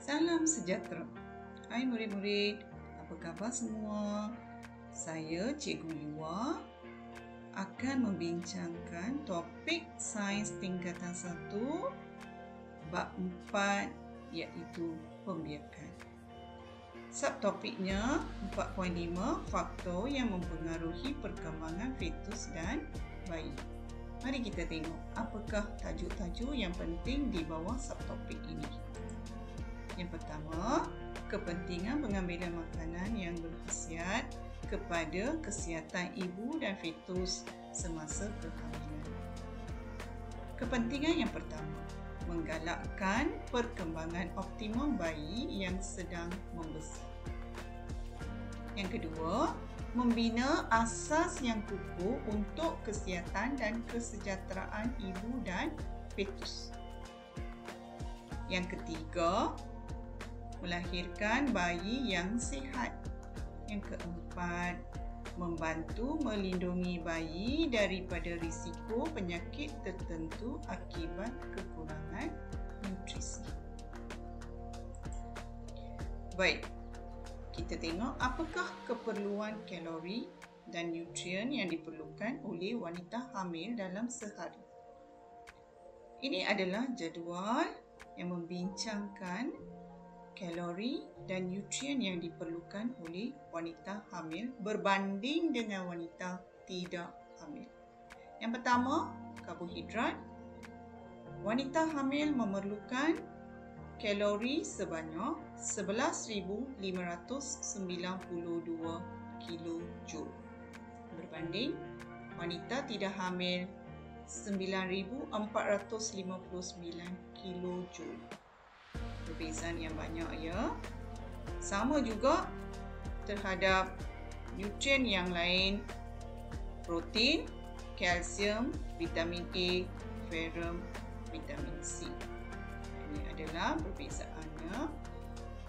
Salam sejahtera. Hai murid-murid, apa khabar semua? Saya Cikgu Liwa akan membincangkan topik Sains Tingkatan 1 bab 4 iaitu pembiakan. Subtopiknya 4.5 faktor yang mempengaruhi perkembangan fetus dan bayi. Mari kita tengok apakah tajuk-tajuk yang penting di bawah subtopik ini. Yang pertama, kepentingan pengambilan makanan yang berkhasiat kepada kesihatan ibu dan fetus semasa kehamilan. Kepentingan yang pertama, menggalakkan perkembangan optimum bayi yang sedang membesar. Yang kedua, membina asas yang kukuh untuk kesihatan dan kesejahteraan ibu dan fetus. Yang ketiga, melahirkan bayi yang sihat. Yang keempat, membantu melindungi bayi daripada risiko penyakit tertentu akibat kekurangan nutrisi. Baik, kita tengok apakah keperluan kalori dan nutrien yang diperlukan oleh wanita hamil dalam sehari. Ini adalah jadual yang membincangkan kalori dan nutrien yang diperlukan oleh wanita hamil berbanding dengan wanita tidak hamil. Yang pertama, karbohidrat. Wanita hamil memerlukan kalori sebanyak 11,592 kilojoule berbanding wanita tidak hamil 9,459 kilojoule. Perbezaan yang banyak ya. Sama juga terhadap nutrien yang lain, protein, kalsium, vitamin A, ferrum, vitamin C. Ini adalah perbezaannya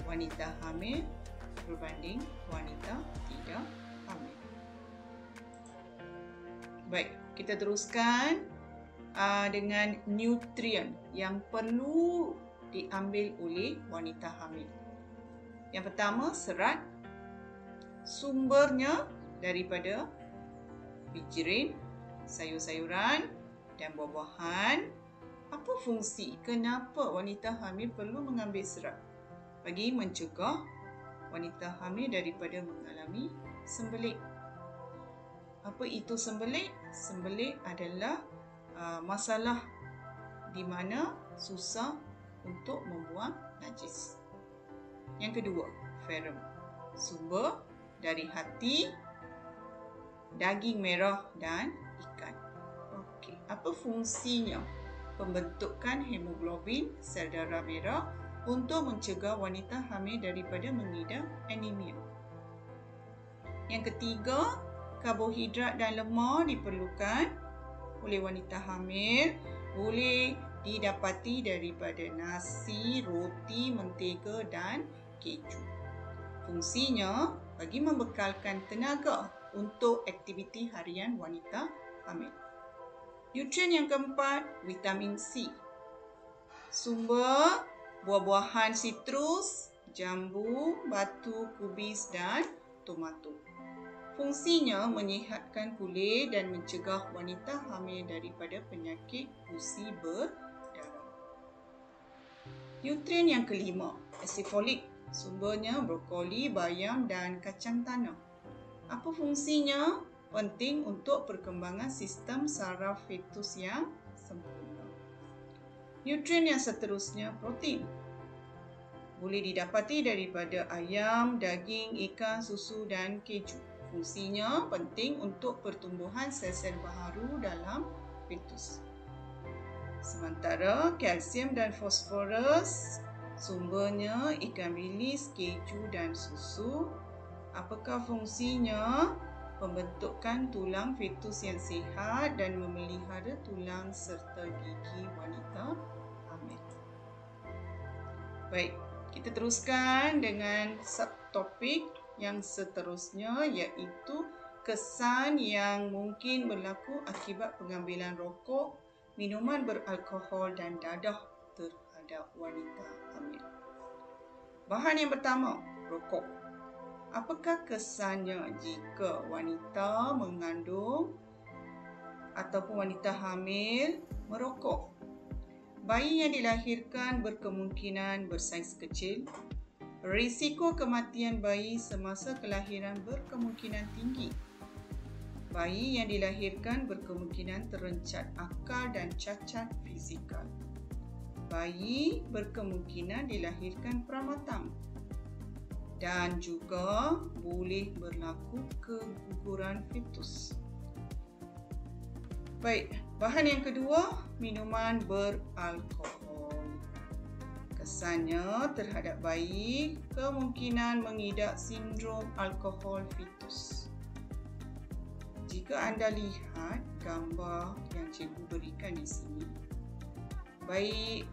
wanita hamil berbanding wanita tidak hamil. Baik, kita teruskan dengan nutrien yang perlu diambil oleh wanita hamil. Yang pertama, serat. Sumbernya daripada bijirin, sayur-sayuran dan buah-buahan. Apa fungsi? Kenapa wanita hamil perlu mengambil serat? Bagi mencegah wanita hamil daripada mengalami sembelit. Apa itu sembelit? Sembelit adalah masalah di mana susah untuk membuang najis. Yang kedua, ferrum. Sumber dari hati, daging merah dan ikan. Okey, apa fungsinya? Pembentukan hemoglobin sel darah merah untuk mencegah wanita hamil daripada mengidap anemia. Yang ketiga, karbohidrat dan lemak diperlukan oleh wanita hamil. Boleh didapati daripada nasi, roti, mentega dan keju. Fungsinya bagi membekalkan tenaga untuk aktiviti harian wanita hamil. Nutrien yang keempat, vitamin C. Sumber buah-buahan sitrus, jambu, batu kubis dan tomato. Fungsinya menyihatkan kulit dan mencegah wanita hamil daripada penyakit gusi berdarah. Nutrien yang kelima, asid folik. Sumbernya brokoli, bayam dan kacang tanah. Apa fungsinya? Penting untuk perkembangan sistem saraf fetus yang sempurna. Nutrien yang seterusnya, protein. Boleh didapati daripada ayam, daging, ikan, susu dan keju. Fungsinya penting untuk pertumbuhan sel-sel baharu dalam fetus. Sementara kalsium dan fosforus, sumbernya ikan bilis, keju dan susu. Apakah fungsinya? Pembentukan tulang fetus yang sihat dan memelihara tulang serta gigi wanita hamil. Baik, kita teruskan dengan subtopik yang seterusnya iaitu kesan yang mungkin berlaku akibat pengambilan rokok, minuman beralkohol dan dadah terhadap wanita hamil. Bahan yang pertama, rokok. Apakah kesannya jika wanita mengandung ataupun wanita hamil merokok? Bayi yang dilahirkan berkemungkinan bersaiz kecil. Risiko kematian bayi semasa kelahiran berkemungkinan tinggi. Bayi yang dilahirkan berkemungkinan terencat akal dan cacat fizikal. Bayi berkemungkinan dilahirkan pramatang. Dan juga boleh berlaku keguguran fetus. Baik, bahan yang kedua, minuman beralkohol. Kesannya terhadap bayi kemungkinan mengidap sindrom alkohol fetus. Jika anda lihat gambar yang cikgu berikan di sini,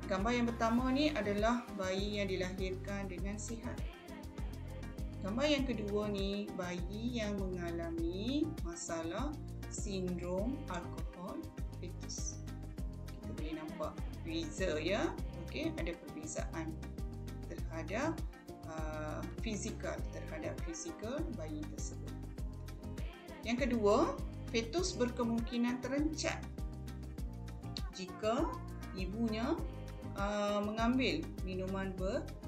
gambar yang pertama ni adalah bayi yang dilahirkan dengan sihat. Gambar yang kedua ni, bayi yang mengalami masalah sindrom alkohol fetus. Kita boleh nampak beza ya. Okey, ada perbezaan terhadap fizikal bayi tersebut. Yang kedua, fetus berkemungkinan terencat jika ibunya mengambil minuman beralkohol.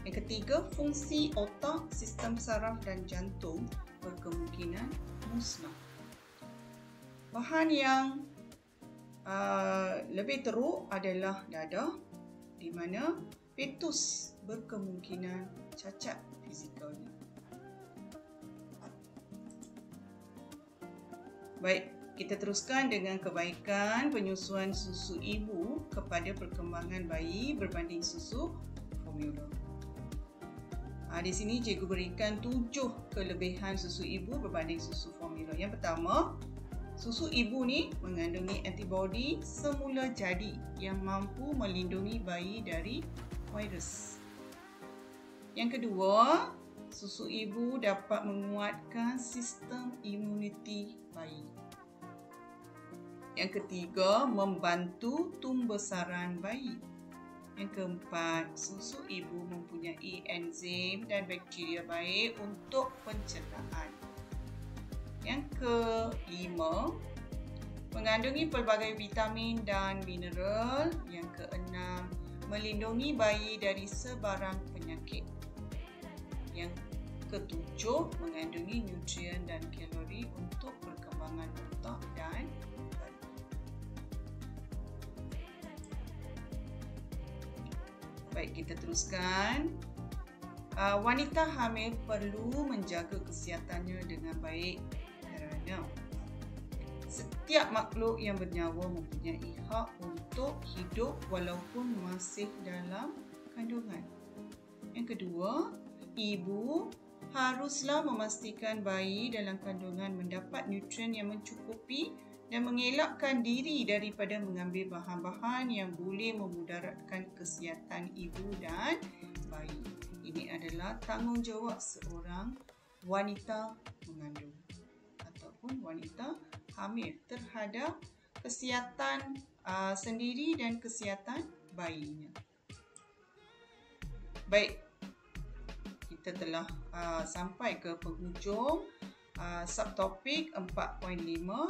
Yang ketiga, fungsi otak, sistem saraf dan jantung berkemungkinan musnah. Bahan yang lebih teruk adalah dada, di mana fetus berkemungkinan cacat fizikalnya. Baik, kita teruskan dengan kebaikan penyusuan susu ibu kepada perkembangan bayi berbanding susu formula. Di sini cikgu berikan 7 kelebihan susu ibu berbanding susu formula. Yang pertama, susu ibu ni mengandungi antibodi semula jadi yang mampu melindungi bayi dari virus. Yang kedua, susu ibu dapat menguatkan sistem imuniti bayi. Yang ketiga, membantu tumbesaran bayi. Yang keempat, susu ibu mempunyai enzim dan bakteria baik untuk pencernaan. Yang kelima, mengandungi pelbagai vitamin dan mineral. Yang keenam, melindungi bayi dari sebarang penyakit. Yang ketujuh, mengandungi nutrien dan kalori untuk perkembangan otak dan bayi. Baik, kita teruskan. Wanita hamil perlu menjaga kesihatannya dengan baik kerana setiap makhluk yang bernyawa mempunyai hak untuk hidup walaupun masih dalam kandungan. Yang kedua, ibu haruslah memastikan bayi dalam kandungan mendapat nutrien yang mencukupi dan mengelakkan diri daripada mengambil bahan-bahan yang boleh memudaratkan kesihatan ibu dan bayi. Ini adalah tanggungjawab seorang wanita mengandung ataupun wanita hamil terhadap kesihatan sendiri dan kesihatan bayinya. Baik, kita telah sampai ke penghujung subtopik 4.5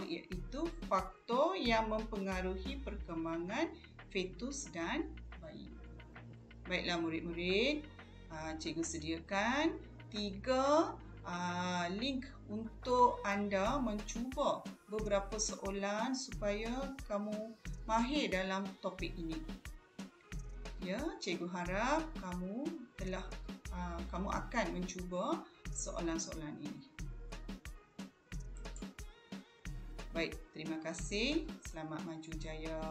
iaitu faktor yang mempengaruhi perkembangan fetus dan bayi. Baiklah murid-murid, cikgu sediakan 3 link untuk anda mencuba beberapa soalan supaya kamu mahir dalam topik ini. Ya, cikgu harap kamu akan mencuba soalan-soalan ini. Baik, terima kasih. Selamat maju jaya.